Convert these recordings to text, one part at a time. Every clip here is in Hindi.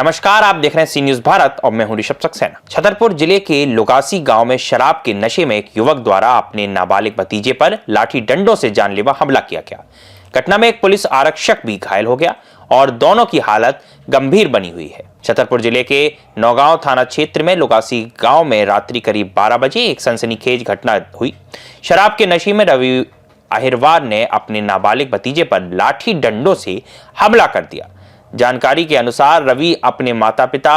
नमस्कार, आप देख रहे हैं सी न्यूज भारत और मैं हूं ऋषभ सक्सेना। छतरपुर जिले के लुगासी गांव में शराब के नशे में एक युवक द्वारा अपने नाबालिग भतीजे पर लाठी डंडों से जानलेवा हमला किया गया। घटना में एक पुलिस आरक्षक भी घायल हो गया और दोनों की हालत गंभीर बनी हुई है। छतरपुर जिले के नौगांव थाना क्षेत्र में लुगासी गांव में रात्रि करीब 12 बजे एक सनसनीखेज घटना हुई। शराब के नशे में रवि अहिरवार ने अपने नाबालिग भतीजे पर लाठी डंडों से हमला कर दिया। जानकारी के अनुसार रवि अपने माता पिता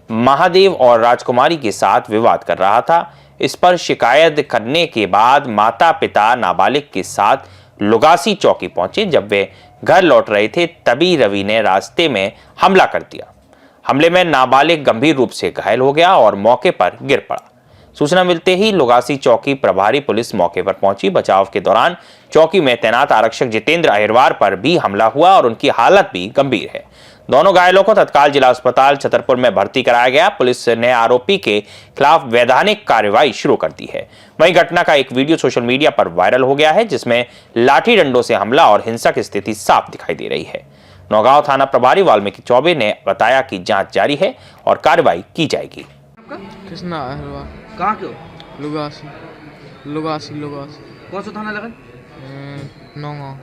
महादेव और राजकुमारी के साथ विवाद कर रहा था। इस पर शिकायत करने के बाद माता पिता नाबालिग के साथ लुगासी चौकी पहुंचे। जब वे घर लौट रहे थे तभी रवि ने रास्ते में हमला कर दिया। हमले में नाबालिग गंभीर रूप से घायल हो गया और मौके पर गिर पड़ा। सूचना मिलते ही लुगासी चौकी प्रभारी पुलिस मौके पर पहुंची। बचाव के दौरान चौकी में तैनात आरक्षक जितेंद्र अहिरवार पर भी हमला हुआ और उनकी हालत भी गंभीर है। दोनों घायलों को तत्काल जिला अस्पताल छतरपुर में भर्ती कराया गया। पुलिस ने आरोपी के खिलाफ वैधानिक कार्रवाई शुरू कर दी है। वहीं घटना का एक वीडियो सोशल मीडिया पर वायरल हो गया है, जिसमें लाठी डंडों से हमला और हिंसा की स्थिति साफ दिखाई दे रही है। नौगांव थाना प्रभारी वाल्मीकि चौबे ने बताया कि जांच जारी है और कार्रवाई की जाएगी। कृष्णा अहिरवार। कहाँ के हो? लुगासी लुगासी लुगासी। कौन सा थाना लगन? नौगांव।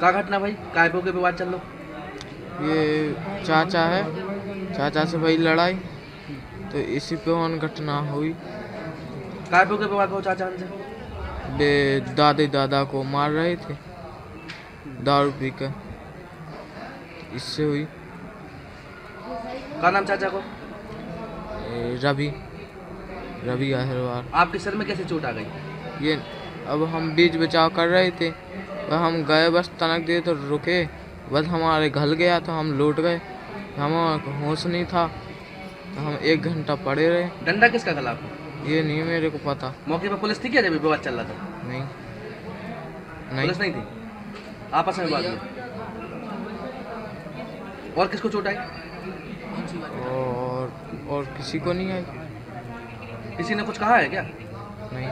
का घटना भाई? काय पे विवाद चल लो? ये चाचा है, चाचा से भाई लड़ाई, तो इसी पे उन घटना हुई। काय पे विवाद हो चाचा से? बे दादी दादा को मार रहे थे दारू पी कर, इससे हुई। का नाम चाचा को? रवि रवि अहिरवार। आपके सर में कैसे चोट आ गई? ये अब हम बीच बचाव कर रहे थे, तो हम गए बस तनक दे तो रुके, बस हमारे घर गया तो हम लौट गए। हमारा होश नहीं था तो हम 1 घंटा पड़े रहे। डंडा किसका गला आपको? ये नहीं मेरे को पता। मौके पर पुलिस थी क्या जब विवाद चल रहा था? नहीं पुलिस नहीं थी, आपस में विवाद हुआ। और किसको चोट आई? और किसी को नहीं आई। किसी ने कुछ कहा है क्या? नहीं।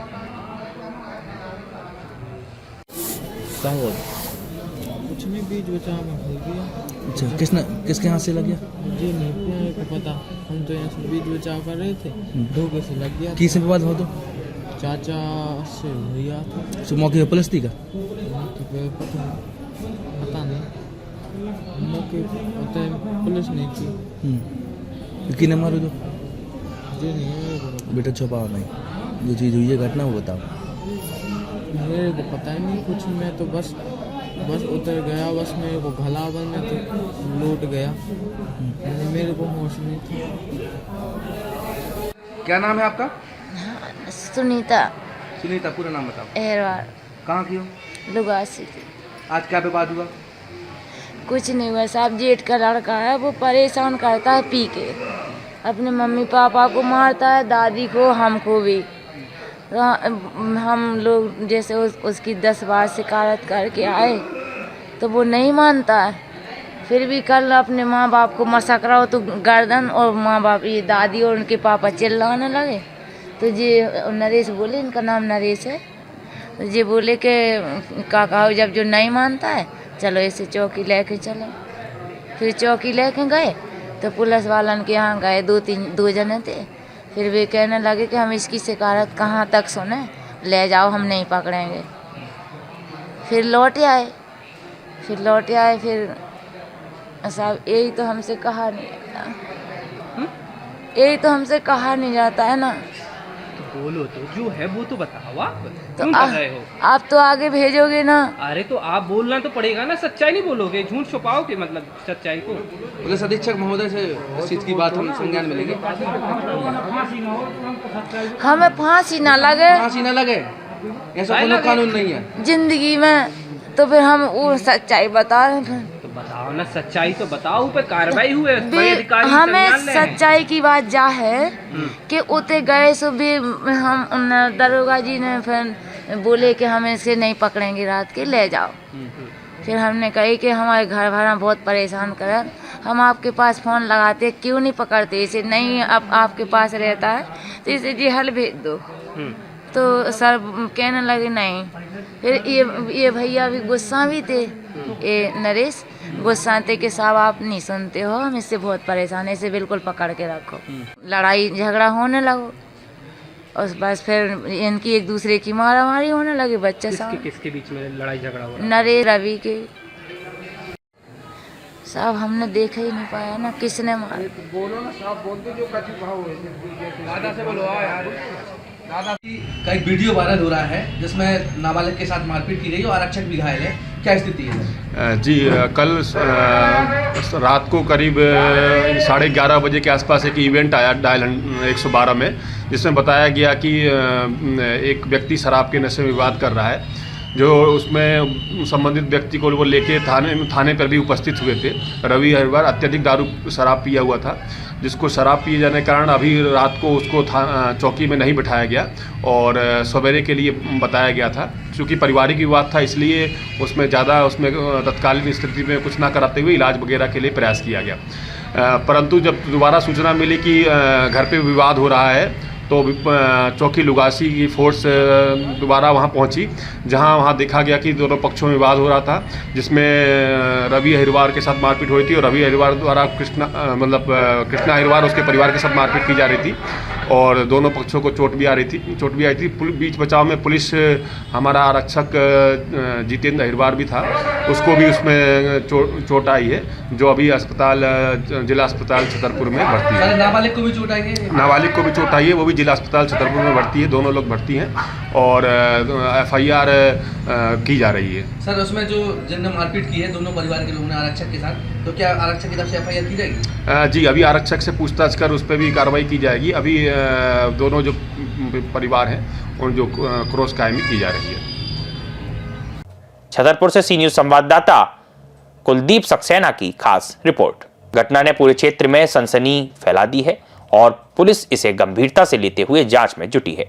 कुछ नहीं, बीच बचाव में हो गया। अच्छा, किसके हाथ से लग गया? मुझे नहीं मेरे को पता। हम तो यहाँ से बीच बचाव कर रहे थे, धोखे से लग गया। किससे विवाद हो? तो चाचा से भैया था। तो मौके पर पुलिस थी का? तो पता नहीं, मौके पर पुलिस नहीं थी। किने मारो? तो मुझे नहीं मेरे को पता। बेटा छुपाओ नहीं, जो चीज़ हुई है घटना वो बताओ। मेरे को पता ही नहीं कुछ। मैं तो बस उतर गया, बस मेरे को घला बन में तो लौट गया। मेरे को होश नहीं था। क्या नाम है आपका? सुनीता सुनीता, पूरा नाम बताओ। अहिरवार। कहाँ की हो? लुगासी थी। आज क्या विवाद हुआ? कुछ नहीं हुआ साहब, जेठ का लड़का है, वो परेशान करता है पी के, अपने मम्मी पापा को मारता है, दादी को, हमको भी। हम लोग जैसे उसकी 10 बार शिकायत करके आए तो वो नहीं मानता है। फिर भी कल अपने माँ बाप को मशक रहा हो तो गर्दन और माँ बाप, ये दादी और उनके पापा चिल्लाने लगे। तो ये नरेश बोले, इनका नाम नरेश है, तो ये बोले कि काका जब जो नहीं मानता है चलो इसे चौकी लेके चलो। फिर चौकी लेके गए तो पुलिस वालन के यहाँ गए, 2 जने थे। फिर वे कहने लगे कि हम इसकी शिकायत कहाँ तक सुने, ले जाओ हम नहीं पकड़ेंगे। फिर लौट आए। फिर साहब यही तो हमसे कहा नहीं जाता, यही तो हमसे कहा नहीं जाता है ना। तो बोलो, तो जो है वो तो बताओ। आप तो क्यों कर रहे हो? आप तो आगे भेजोगे ना। अरे तो आप बोलना तो पड़ेगा ना, सच्चाई नहीं बोलोगे, झूठ छुपाओगे मतलब सच्चाई को। पुलिस अधीक्षक महोदय से इस चीज की बात हम संज्ञान में लेंगे। हमें फांसी ना लगे, फांसी न लगे, ऐसा कोई कानून नहीं है जिंदगी में। तो फिर हम वो सच्चाई बता रहे हैं। तो बताओ ना, सच्चाई तो बताओ, पे कार्रवाई हुए, बड़े अधिकारी हमें संज्ञान ले। सच्चाई की बात जा है कि उते गए सो भी हम दरोगा जी ने फिर बोले कि हम इसे नहीं पकड़ेंगे, रात के ले जाओ। फिर हमने कही कि हमारे घर वाला बहुत परेशान कर, हम आपके पास फ़ोन लगाते क्यों नहीं पकड़ते इसे? नहीं अब आपके पास रहता है तो इसे जेल भेज दो। तो सर कहने लगे नहीं। फिर ये भैया भी गुस्सा भी थे, ये नरेश गुस्सा थे कि साहब आप नहीं सुनते हो, हम इससे बहुत परेशान है, इसे बिल्कुल पकड़ के रखो। लड़ाई झगड़ा होने लगो और बस फिर इनकी एक दूसरे की मारामारी होने लगी। बच्चे साहब किसके बीच में लड़ाई झगड़ा हुआ? नरेश रवि के। साहब हमने देखा ही नहीं पाया ना किसने मारा। बोलो ना साहब, बोलते जो कच्ची भाव हुए थे। दादा से बोलो यार। दादा का एक वीडियो वायरल हो रहा है जिसमें नाबालिग के साथ मारपीट की गई और आरक्षक भी घायल है, क्या स्थिति है? जी कल रात को करीब 11:30 बजे के आसपास एक इवेंट आया डायल 112 में, जिसमें बताया गया कि एक व्यक्ति शराब के नशे में विवाद कर रहा है। जो उसमें संबंधित व्यक्ति को वो लेके थाने पर भी उपस्थित हुए थे। रवि हरिवार अत्यधिक दारू शराब पिया हुआ था, जिसको शराब पिए जाने के कारण अभी रात को उसको चौकी में नहीं बिठाया गया और सवेरे के लिए बताया गया था। क्योंकि पारिवारिक विवाद था इसलिए उसमें तत्कालीन स्थिति में कुछ ना कराते हुए इलाज वगैरह के लिए प्रयास किया गया। परंतु जब दोबारा सूचना मिली कि घर पे विवाद हो रहा है तो चौकी लुगासी की फोर्स दोबारा वहां पहुंची, वहां देखा गया कि दोनों पक्षों में विवाद हो रहा था, जिसमें रवि हरिवार के साथ मारपीट हो रही थी और रवि हरिवार द्वारा कृष्णा हरिवार उसके परिवार के साथ मारपीट की जा रही थी और दोनों पक्षों को चोट भी आई थी। बीच बचाव में पुलिस, हमारा आरक्षक जितेंद्र हरिवार भी था, उसको भी उसमें चोट आई है, जो अभी जिला अस्पताल छतरपुर में भर्ती है। नाबालिग को भी चोट आई है? नाबालिग को भी चोट आई है, वो भी जिला अस्पताल छतरपुर में भर्ती है। दोनों लोग भर्ती हैं और FIR की जा रही है। सर उसमें जो जिनने मारपीट की है दोनों परिवार के लोगों ने आरक्षक के साथ, तो क्या आरक्षक की तरफ से FIR की जाएगी? जी अभी आरक्षक से पूछताछ कर उस पर भी कार्रवाई की जाएगी। अभी दोनों जो परिवार हैं उन जो क्रॉस कायमी की जा रही है। छतरपुर से सी न्यूज संवाददाता कुलदीप सक्सेना की खास रिपोर्ट। घटना ने पूरे क्षेत्र में सनसनी फैला दी है और पुलिस इसे गंभीरता से लेते हुए जांच में जुटी है।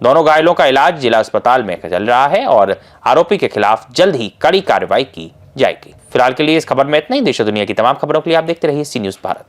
दोनों घायलों का इलाज जिला अस्पताल में चल रहा है और आरोपी के खिलाफ जल्द ही कड़ी कार्रवाई की जाएगी। फिलहाल के लिए इस खबर में इतना ही। देश और दुनिया की तमाम खबरों के लिए आप देखते रहिए सी न्यूज भारत।